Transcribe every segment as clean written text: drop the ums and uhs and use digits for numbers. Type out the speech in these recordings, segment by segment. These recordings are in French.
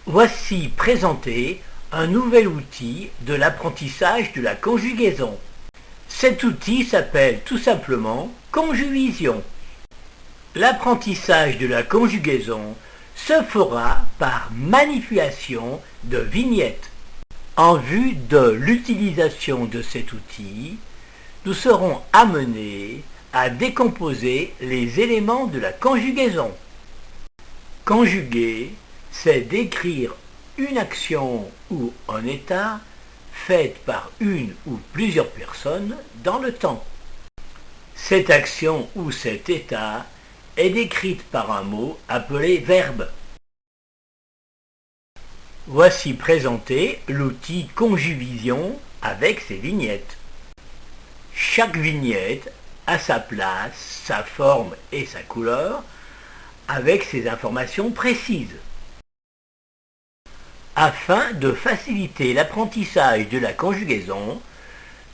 Voici présenté un nouvel outil de l'apprentissage de la conjugaison. Cet outil s'appelle tout simplement Conjuvision. L'apprentissage de la conjugaison se fera par manipulation de vignettes. En vue de l'utilisation de cet outil, nous serons amenés à décomposer les éléments de la conjugaison. Conjuguer, c'est décrire une action ou un état faite par une ou plusieurs personnes dans le temps. Cette action ou cet état est décrite par un mot appelé verbe. Voici présenté l'outil Conjuvision avec ses vignettes. Chaque vignette a sa place, sa forme et sa couleur avec ses informations précises. Afin de faciliter l'apprentissage de la conjugaison,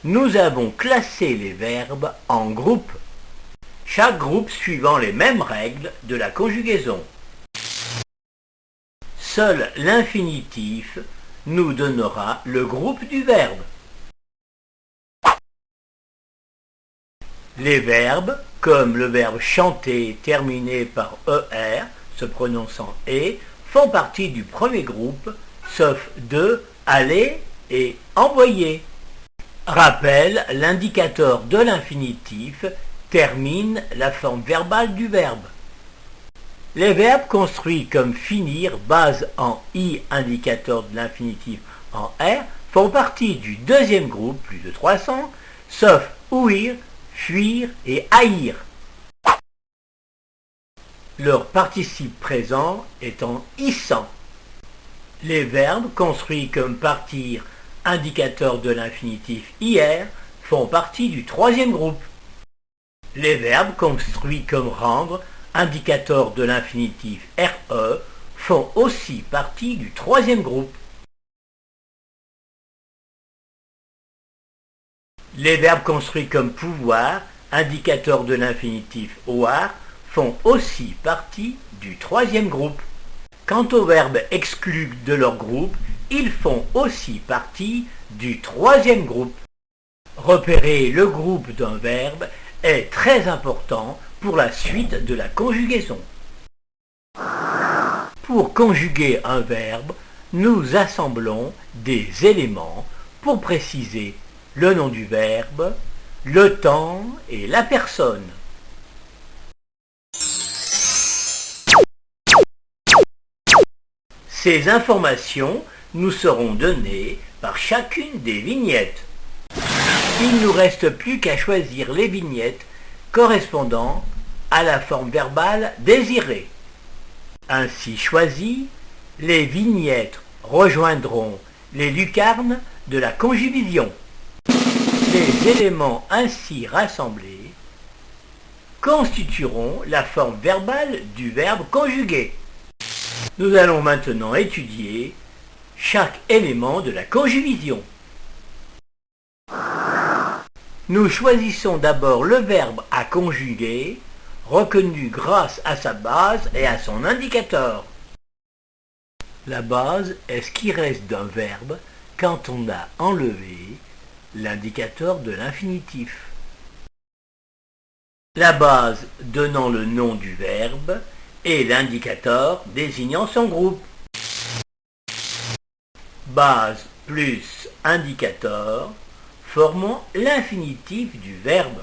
nous avons classé les verbes en groupes, chaque groupe suivant les mêmes règles de la conjugaison. Seul l'infinitif nous donnera le groupe du verbe. Les verbes, comme le verbe chanter terminé par ER, se prononçant et, font partie du premier groupe, sauf de aller et envoyer. Rappel, l'indicateur de l'infinitif termine la forme verbale du verbe. Les verbes construits comme finir, base en I, indicateur de l'infinitif en R, font partie du deuxième groupe, plus de 300, sauf ouïr, fuir et haïr. Leur participe présent est en issant. Les verbes construits comme partir, indicateur de l'infinitif IR, font partie du troisième groupe. Les verbes construits comme rendre, indicateur de l'infinitif RE, font aussi partie du troisième groupe. Les verbes construits comme pouvoir, indicateur de l'infinitif OAR, font aussi partie du troisième groupe. Quant aux verbes exclus de leur groupe, ils font aussi partie du troisième groupe. Repérer le groupe d'un verbe est très important pour la suite de la conjugaison. Pour conjuguer un verbe, nous assemblons des éléments pour préciser le nom du verbe, le temps et la personne. Ces informations nous seront données par chacune des vignettes. Il ne nous reste plus qu'à choisir les vignettes correspondant à la forme verbale désirée. Ainsi choisies, les vignettes rejoindront les lucarnes de la conjuvision. Les éléments ainsi rassemblés constitueront la forme verbale du verbe conjugué. Nous allons maintenant étudier chaque élément de la conjuvision. Nous choisissons d'abord le verbe à conjuguer, reconnu grâce à sa base et à son indicateur. La base est ce qui reste d'un verbe quand on a enlevé l'indicateur de l'infinitif. La base donnant le nom du verbe et l'indicateur désignant son groupe. Base plus indicateur formant l'infinitif du verbe.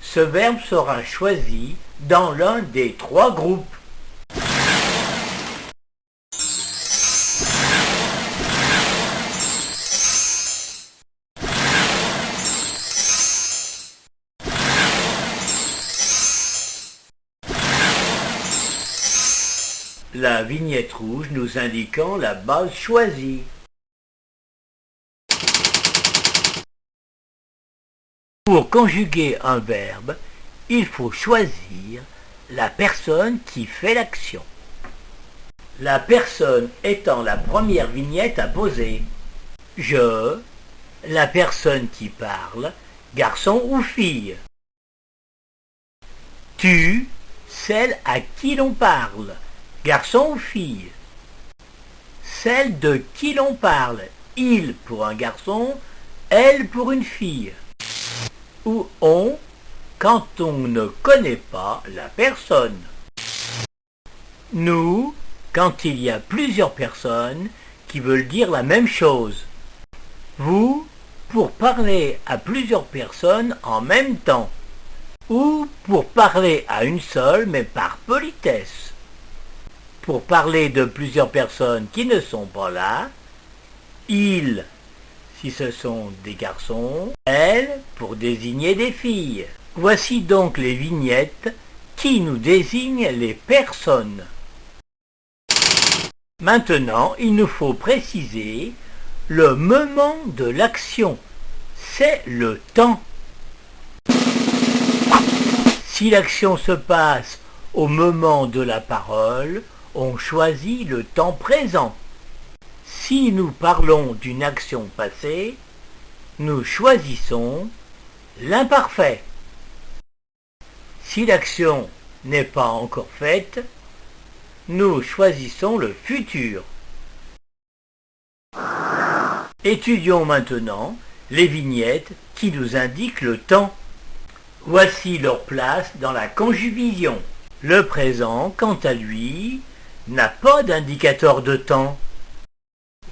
Ce verbe sera choisi dans l'un des trois groupes. La vignette rouge nous indiquant la base choisie. Pour conjuguer un verbe, il faut choisir la personne qui fait l'action. La personne étant la première vignette à poser. Je, la personne qui parle, garçon ou fille. Tu, celle à qui l'on parle, garçon ou fille. celle de qui l'on parle. Il pour un garçon, elle pour une fille. Ou on quand on ne connaît pas la personne. Nous quand il y a plusieurs personnes qui veulent dire la même chose. Vous pour parler à plusieurs personnes en même temps. Ou pour parler à une seule mais par politesse. Pour parler de plusieurs personnes qui ne sont pas là, ils si ce sont des garçons, elles pour désigner des filles. Voici donc les vignettes qui nous désignent les personnes. Maintenant, il nous faut préciser le moment de l'action. C'est le temps. Si l'action se passe au moment de la parole, on choisit le temps présent. Si nous parlons d'une action passée, nous choisissons l'imparfait. Si l'action n'est pas encore faite, nous choisissons le futur. Étudions maintenant les vignettes qui nous indiquent le temps. Voici leur place dans la conjugaison. Le présent, quant à lui, n'a pas d'indicateur de temps.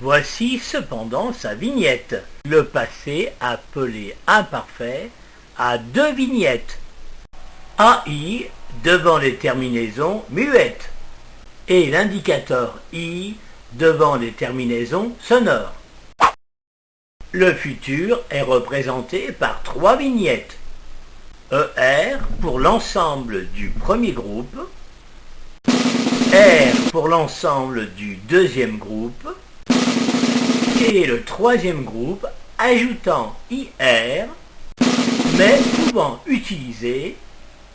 Voici cependant sa vignette. Le passé, appelé imparfait, a deux vignettes. AI devant les terminaisons muettes et l'indicateur I devant les terminaisons sonores. Le futur est représenté par trois vignettes. ER pour l'ensemble du premier groupe, R pour l'ensemble du deuxième groupe, et le troisième groupe ajoutant IR, mais pouvant utiliser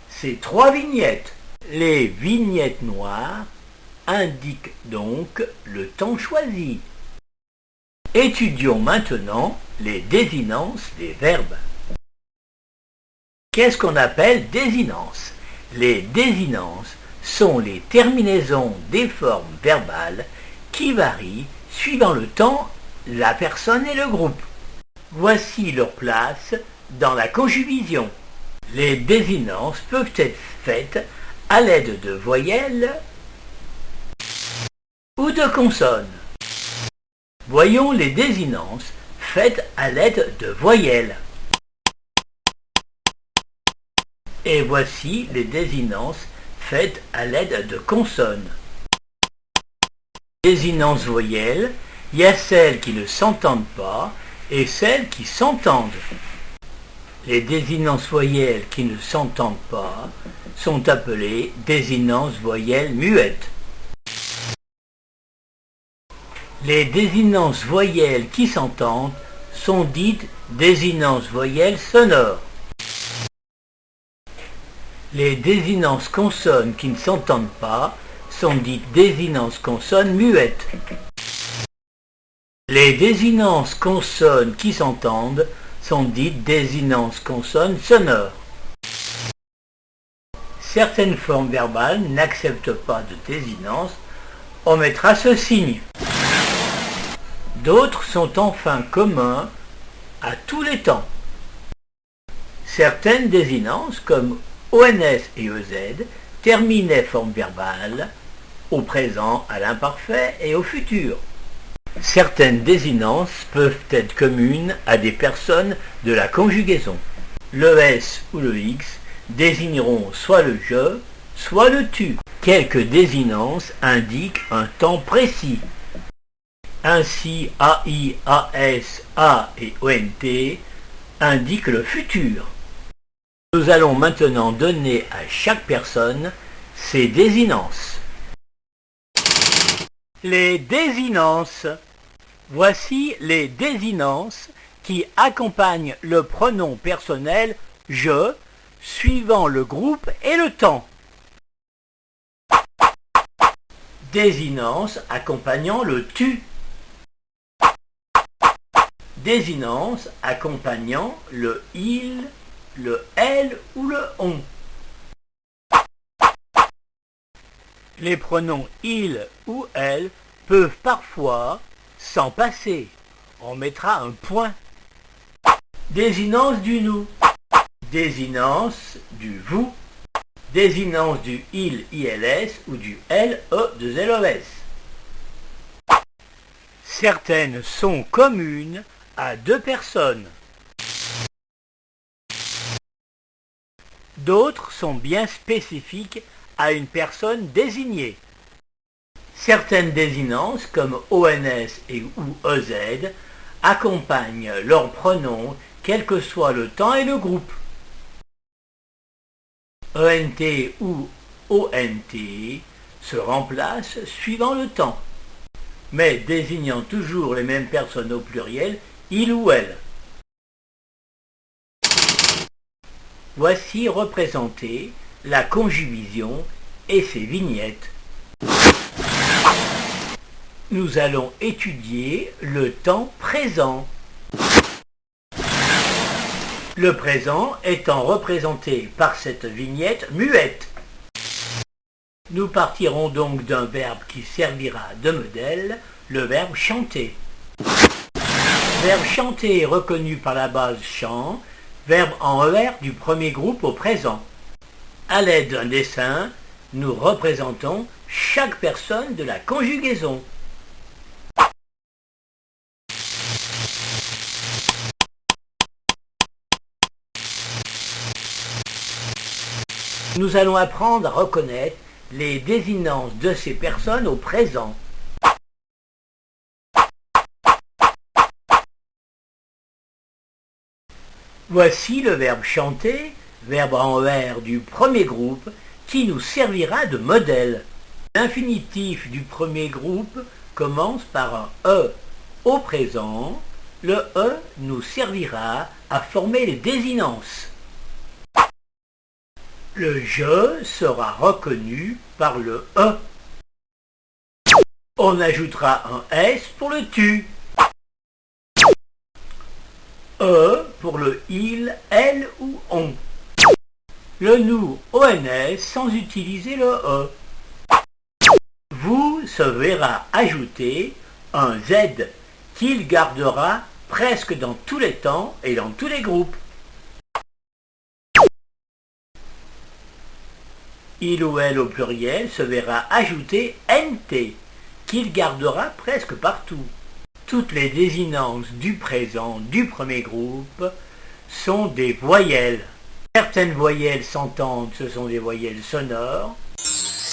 ces trois vignettes. Les vignettes noires indiquent donc le temps choisi. Étudions maintenant les désinences des verbes. Qu'est-ce qu'on appelle désinences? Les désinences sont les terminaisons des formes verbales qui varient suivant le temps, la personne et le groupe. Voici leur place dans la conjugaison. Les désinences peuvent être faites à l'aide de voyelles ou de consonnes. Voyons les désinences faites à l'aide de voyelles. Et voici les désinences faites à l'aide de consonnes. Désinences voyelles, il y a celles qui ne s'entendent pas et celles qui s'entendent. Les désinences voyelles qui ne s'entendent pas sont appelées désinences voyelles muettes. Les désinences voyelles qui s'entendent sont dites désinences voyelles sonores. Les désinences consonnes qui ne s'entendent pas sont dites désinences consonnes muettes. Les désinences consonnes qui s'entendent sont dites désinences consonnes sonores. Certaines formes verbales n'acceptent pas de désinence, on mettra ce signe. D'autres sont enfin communs à tous les temps. Certaines désinences, comme ONS et EZ, terminent les formes verbales au présent, à l'imparfait et au futur. Certaines désinences peuvent être communes à des personnes de la conjugaison. Le S ou le X désigneront soit le je, soit le tu. Quelques désinences indiquent un temps précis. Ainsi, AI, AS, A et ONT indiquent le futur. Nous allons maintenant donner à chaque personne ses désinences. Les désinences. Voici les désinences qui accompagnent le pronom personnel « je » suivant le groupe et le temps. Désinence accompagnant le « tu ». Désinence accompagnant le « il », le « elle » ou le « on ». Les pronoms « il » ou « elle » peuvent parfois s'en passer. On mettra un point. Désinence du nous, désinence du vous, désinence du il, ils ou du elle, les. Certaines sont communes à deux personnes. D'autres sont bien spécifiques à une personne désignée. Certaines désinences, comme ONS ou EZ, accompagnent leurs pronoms quel que soit le temps et le groupe. ENT ou ONT se remplacent suivant le temps, mais désignant toujours les mêmes personnes au pluriel, il ou elle. Voici représentée la conjugaison et ses vignettes. Nous allons étudier le temps présent. Le présent étant représenté par cette vignette muette. Nous partirons donc d'un verbe qui servira de modèle, le verbe chanter. Verbe chanter reconnu par la base chant, verbe en ER du premier groupe au présent. À l'aide d'un dessin, nous représentons chaque personne de la conjugaison. Nous allons apprendre à reconnaître les désinences de ces personnes au présent. Voici le verbe chanter, verbe en ER du premier groupe, qui nous servira de modèle. L'infinitif du premier groupe commence par un E au présent. Le E nous servira à former les désinences. Le je sera reconnu par le E. On ajoutera un S pour le tu. E pour le il, elle ou on. Le nous ONS sans utiliser le E. Vous se verra ajouter un Z qu'il gardera presque dans tous les temps et dans tous les groupes. Il ou elle au pluriel se verra ajouter NT, qu'il gardera presque partout. Toutes les désinences du présent du premier groupe sont des voyelles. Certaines voyelles s'entendent, ce sont des voyelles sonores.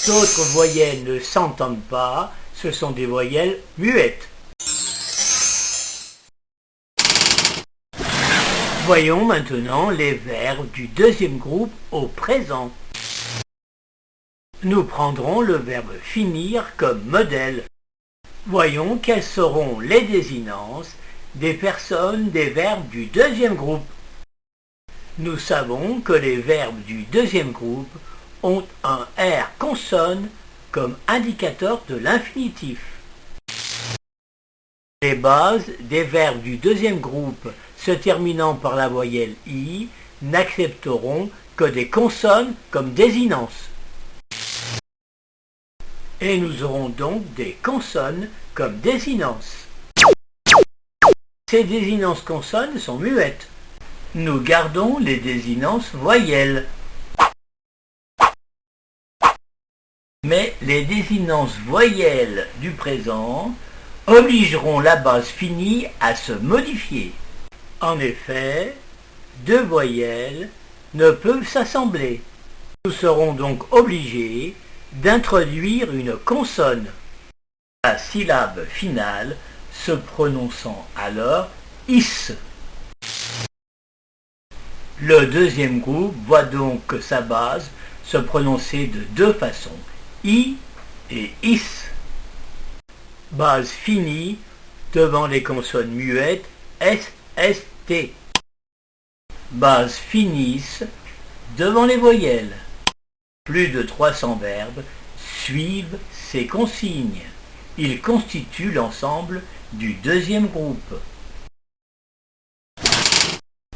D'autres voyelles ne s'entendent pas, ce sont des voyelles muettes. Voyons maintenant les verbes du deuxième groupe au présent. Nous prendrons le verbe finir comme modèle. Voyons quelles seront les désinences des personnes des verbes du deuxième groupe. Nous savons que les verbes du deuxième groupe ont un R consonne comme indicateur de l'infinitif. Les bases des verbes du deuxième groupe se terminant par la voyelle I n'accepteront que des consonnes comme désinences. Et nous aurons donc des consonnes comme désinences. Ces désinences consonnes sont muettes. Nous gardons les désinences voyelles. Mais les désinences voyelles du présent obligeront la base finie à se modifier. En effet, deux voyelles ne peuvent s'assembler. Nous serons donc obligés d'introduire une consonne. La syllabe finale se prononçant alors is. Le deuxième groupe voit donc sa base se prononcer de deux façons, i et is. Base finie devant les consonnes muettes s, s, t. Base finisse devant les voyelles. Plus de 300 verbes suivent ces consignes. Ils constituent l'ensemble du deuxième groupe.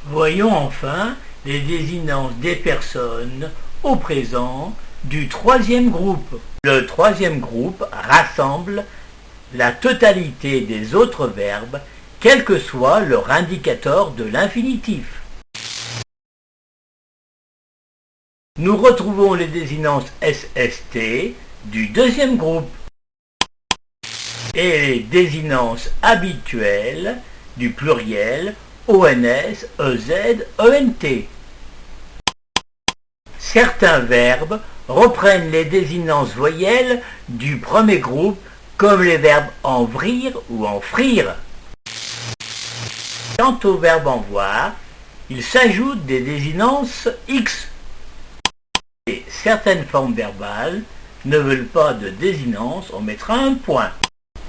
Voyons enfin les désinences des personnes au présent du troisième groupe. Le troisième groupe rassemble la totalité des autres verbes, quel que soit leur indicateur de l'infinitif. Nous retrouvons les désinences SST du deuxième groupe et les désinences habituelles du pluriel ONS, EZ, ENT. Certains verbes reprennent les désinences voyelles du premier groupe comme les verbes envrir ou enfrir. Quant au verbe envoir, il s'ajoute des désinences X. Et certaines formes verbales ne veulent pas de désinence, on mettra un point.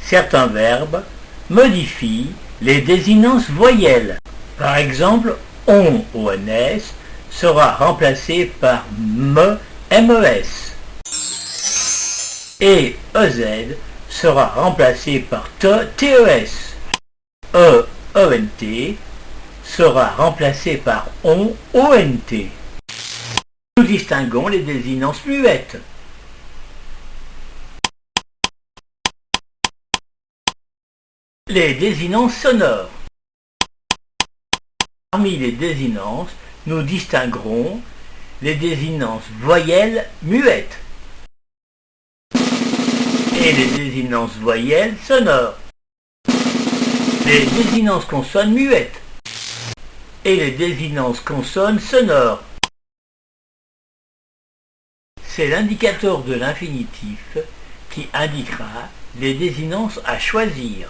Certains verbes modifient les désinences voyelles. Par exemple, ONS sera remplacé par MES. Et EZ sera remplacé par TES. ENT sera remplacé par ONT. Nous distinguons les désinences muettes. Les désinences sonores. Parmi les désinences, nous distinguerons les désinences voyelles muettes et les désinences voyelles sonores, les désinences consonnes muettes et les désinences consonnes sonores. C'est l'indicateur de l'infinitif qui indiquera les désinences à choisir.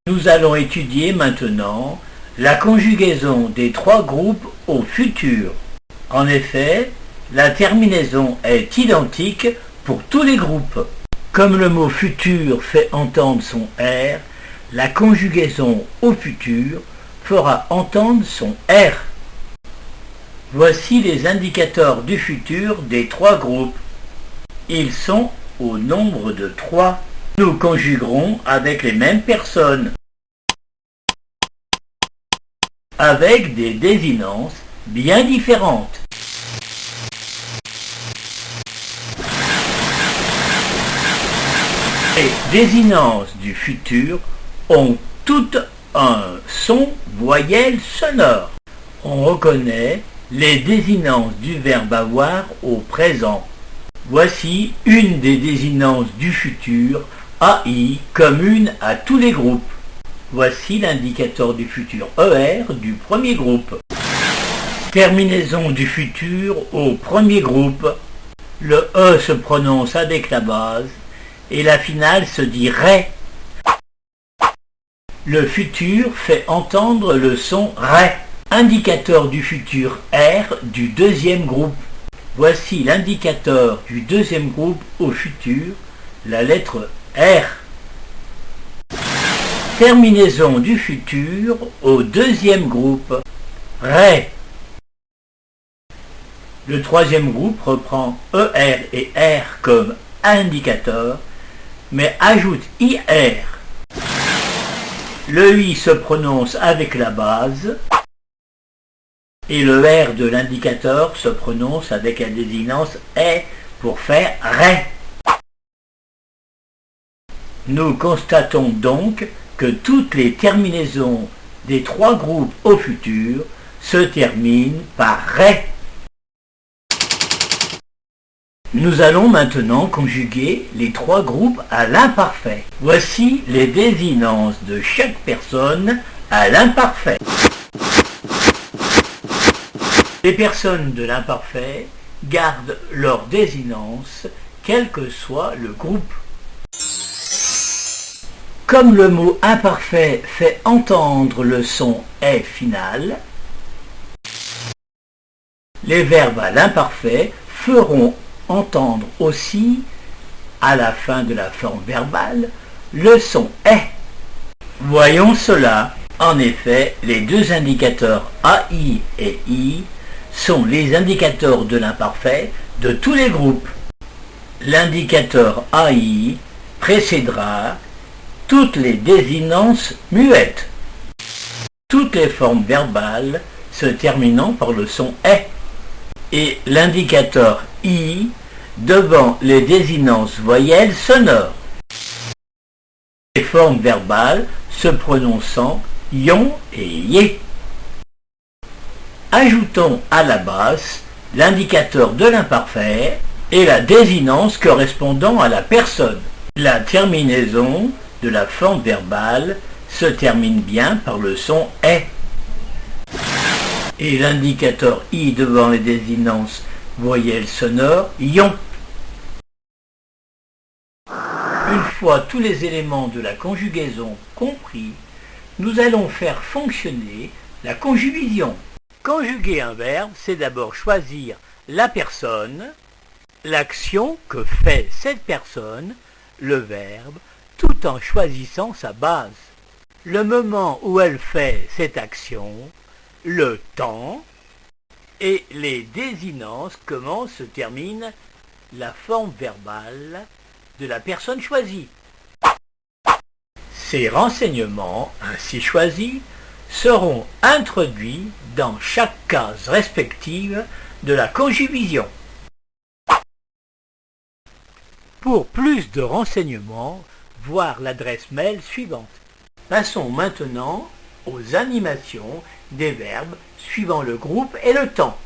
Nous allons étudier maintenant la conjugaison des trois groupes au futur. En effet, la terminaison est identique pour tous les groupes. Comme le mot futur fait entendre son R, la conjugaison au futur fera entendre son R. Voici les indicateurs du futur des trois groupes. Ils sont au nombre de 3. Nous conjuguerons avec les mêmes personnes, avec des désinences bien différentes. Les désinences du futur ont toutes un son voyelle sonore. On reconnaît les désinences du verbe avoir au présent. Voici une des désinences du futur AI commune à tous les groupes. Voici l'indicateur du futur ER du premier groupe. Terminaison du futur au premier groupe. Le E se prononce avec la base et la finale se dit RE. Le futur fait entendre le son RE. Indicateur du futur R du deuxième groupe. Voici l'indicateur du deuxième groupe au futur, la lettre R. Terminaison du futur au deuxième groupe, RE. Le troisième groupe reprend ER et R comme indicateur, mais ajoute IR. Le I se prononce avec la base, et le R de l'indicateur se prononce avec la désinence est pour faire RE. Nous constatons donc que toutes les terminaisons des trois groupes au futur se terminent par RE. Nous allons maintenant conjuguer les trois groupes à l'imparfait. Voici les désinences de chaque personne à l'imparfait. Les personnes de l'imparfait gardent leur désinence, quel que soit le groupe. Comme le mot imparfait fait entendre le son « est » final, les verbes à l'imparfait feront entendre aussi, à la fin de la forme verbale, le son « est ». Voyons cela. En effet, les deux indicateurs AI et I sont les indicateurs de l'imparfait de tous les groupes. L'indicateur AI précédera toutes les désinences muettes, toutes les formes verbales se terminant par le son « est », et l'indicateur I devant les désinences voyelles sonores. les formes verbales se prononçant yon et yé. Ajoutons à la base l'indicateur de l'imparfait et la désinence correspondant à la personne. La terminaison de la forme verbale se termine bien par le son « est ». Et l'indicateur « i » devant les désinences voyelles sonores « yon ». Une fois tous les éléments de la conjugaison compris, nous allons faire fonctionner la conjubition. Conjuguer un verbe, c'est d'abord choisir la personne, l'action que fait cette personne, le verbe, tout en choisissant sa base. Le moment où elle fait cette action, le temps, et les désinences, comment se termine la forme verbale de la personne choisie. Ces renseignements, ainsi choisis, seront introduits dans chaque case respective de la conjubition. Pour plus de renseignements, voir l'adresse mail suivante. Passons maintenant aux animations des verbes suivant le groupe et le temps.